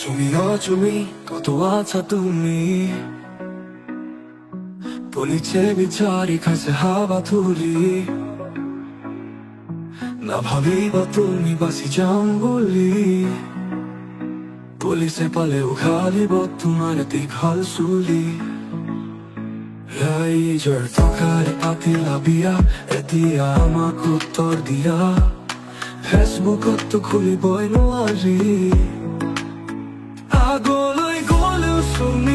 তুমি কত আছা তুমি police বিচারি খাইছে হাওয়া ধুলি না ভাবিব তুমি বাসি যাম বুলি পুলিচে পালে উঘালিব তোমাৰ দীঘল চুলি ৰাইজৰ টকাৰে পাতিলা বিয়া এতিয়া আমাক উত্তৰ দিয়া ফেচবুকততো খুলিবই নোৱাৰি আগলৈ গ'লেও চুমি